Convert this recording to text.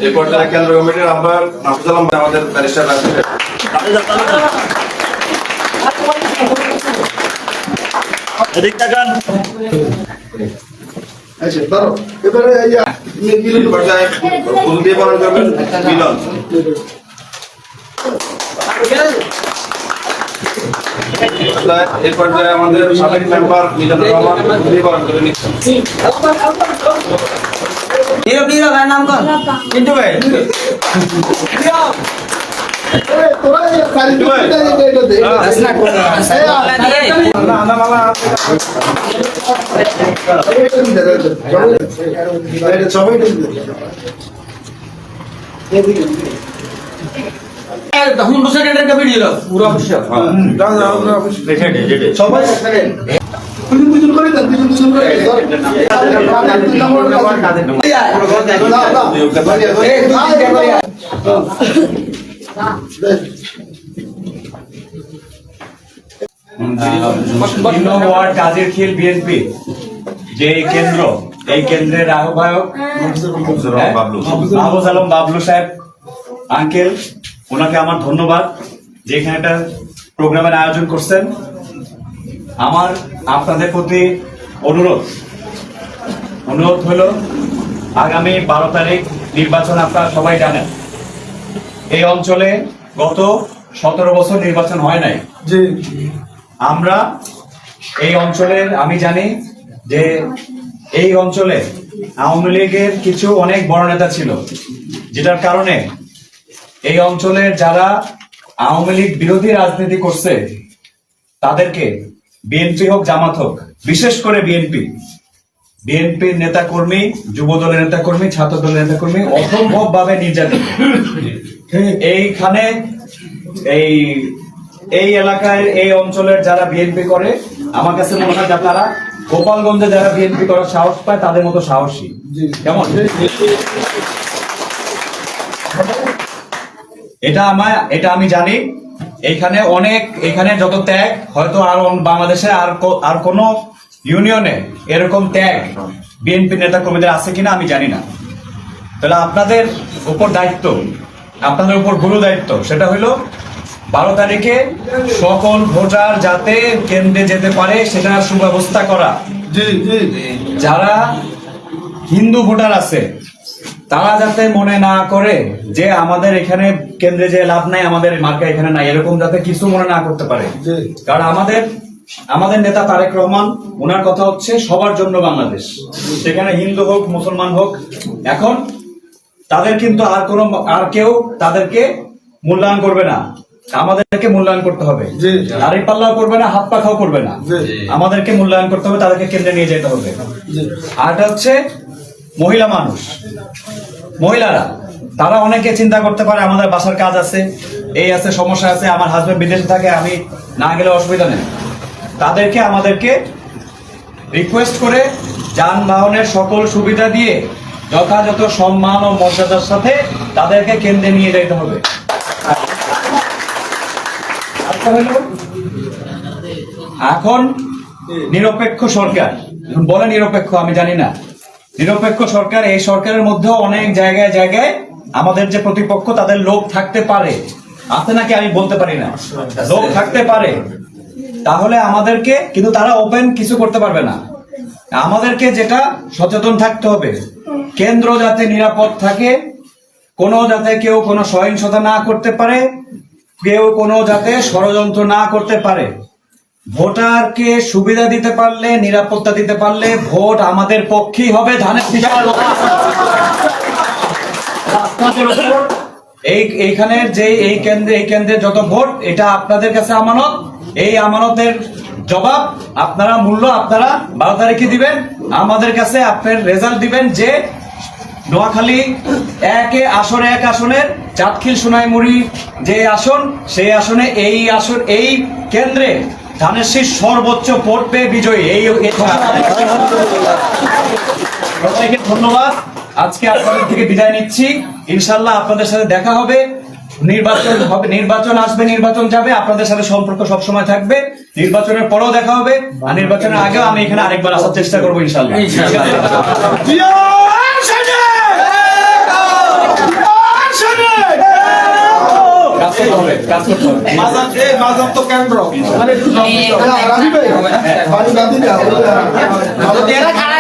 এই পর্যায়ে কেন্দ্র কমিটির আহ্বায়ক মাহফুজ আলম আমাদের ব্যারিস্টার রাশিদ এই পর্যায়ে আমাদের সাবেক মেম্বার মিজানুর রহমান বরণ করে নিচ্ছেন। নাম কর চিন্টু ভাই কাজীরখিল বিএনপি যে কেন্দ্র, এই কেন্দ্রের আহ্বায়ক মাহফুজ আলম বাবলু সাহেব আঙ্কেল, ওনাকে আমার ধন্যবাদ যে এখানে একটা প্রোগ্রামের আয়োজন করছেন। আমার আপনাদের প্রতি অনুরোধ হলো আগামী 12 তারিখ নির্বাচন, আপনারা সবাই জানেন এই অঞ্চলে গত 17 বছর নির্বাচন হয় নাই। আমরা এই অঞ্চলের, আমি জানি যে এই অঞ্চলে আওয়ামী লীগের কিছু অনেক বড় নেতা ছিল, যেটার কারণে এই অঞ্চলের যারা আওয়ামী লীগ বিরোধী রাজনীতি করছে তাদেরকে বিএনপি হোক জামাত হোক, বিশেষ করে বিএনপির নেতা কর্মী, যুব দলের নেতা কর্মী, ছাত্র দলের নেতা কর্মী অসম্ভব ভাবে নির্যাতিত। এইখানে এই এলাকায় এই অঞ্চলের যারা বিএনপি করে, আমার কাছে মনে হয় আপনারা গোপালগঞ্জে যারা বিএনপি করার সাহস পায় তাদের মতো সাহসী। কেমন? এটা আমি জানি। এখানে যত ত্যাগ হয়তো আর বাংলাদেশে আর কোন ইউনিয়নে এরকম ত্যাগ বিএনপি নেতা কর্মীদের আছে কিনা আমি জানি না। তাহলে আপনাদের উপর দায়িত্ব, আপনাদের উপর গুরু দায়িত্ব, সেটা হলো 12 তারিখে সকল ভোটার যাতে কেন্দ্রে যেতে পারে সেটার সুব্যবস্থা করা। যারা হিন্দু ভোটার আছে তারা যাতে মনে না করে যে আমাদের এখানে কেন্দ্রে যে লাভ নাই, আমাদের মার্কা এখানে নাই, এরকম যাতে কিছু মনে না করতে পারে। কারণ আমাদের নেতা তারেক রহমান, ওনার কথা হচ্ছে সবার জন্য বাংলাদেশ, সেখানে হিন্দু হোক মুসলমান হোক। এখন তাদের কিন্তু আর কেউ তাদেরকে মূল্যায়ন করবে না, আমাদেরকে মূল্যায়ন করতে হবে। দাড়ি পাল্লাও করবে না, হাত পাখাও করবে না, আমাদেরকে মূল্যায়ন করতে হবে, তাদেরকে কেন্দ্রে নিয়ে যেতে হবে। আর এটা হচ্ছে মহিলা মানুষ, মহিলারা তারা অনেকে চিন্তা করতে পারে আমাদের বাসার কাজ আছে, এই আছে, সমস্যা আছে, আমার হাজবেন্ড বিদেশে থাকে, আমি না গেলে অসুবিধা নেই। আমাদেরকে রিকোয়েস্ট করে যানবাহনের সকল সুবিধা দিয়ে যথাযথ সম্মান ও মর্যাদার সাথে তাদেরকে কেন্দ্রে নিয়ে যেতে হবে। এখন নিরপেক্ষ সরকার বলে, নিরপেক্ষ আমি জানি না, নিরপেক্ষ সরকার, এই সরকারের মধ্যে অনেক জায়গায় আমাদের যে প্রতিপক্ষ তাদের লোক থাকতে পারে, আছে নাকি আমি বলতে পারি না, লোক থাকতে পারে। তাহলে আমাদেরকে, কিন্তু তারা ওপেন কিছু করতে পারবে না। আমাদেরকে যেটা সচেতন থাকতে হবে, কেন্দ্র যাতে নিরাপদ থাকে, যাতে কেউ কোনো সহিংসতা না করতে পারে, কেউ যাতে ষড়যন্ত্র না করতে পারে। ভোটারকে সুবিধা দিতে পারলে, নিরাপত্তা দিতে পারলে ভোট আমাদের পক্ষেই হবে। ধানের এইখানের যে এই কেন্দ্রের যত ভোট, এটা আপনাদের কাছে আমানত। এই আমানতের জবাব আপনারা, মূল্য আপনারা 12 তারিখে দিবেন। আমাদের কাছে আপনার রেজাল্ট দিবেন যে নোয়াখালী 1 আসনের চাঁদখিল সোনাইমুড়ি যে আসন, সেই আসনে এই কেন্দ্রে ধানের শীষ সর্বোচ্চ ভোট পেয়ে বিজয়ী। সবাইকে ধন্যবাদ। আজকে আপনাদের থেকে বিদায় নিচ্ছি। ইনশাল্লাহ আপনাদের সাথে দেখা হবে, নির্বাচন আসবে, নির্বাচন যাবে, আপনাদের সাথে সম্পর্ক সবসময় থাকবে। নির্বাচনের পরেও দেখা হবে, আর নির্বাচনের আগেও আমি এখানে আরেকবার আসার চেষ্টা করবো ইনশাল্লাহ। করতে হবে, কাজ করতে হবে। মাজার তো কেন্দ্র যদি এরা খারাপ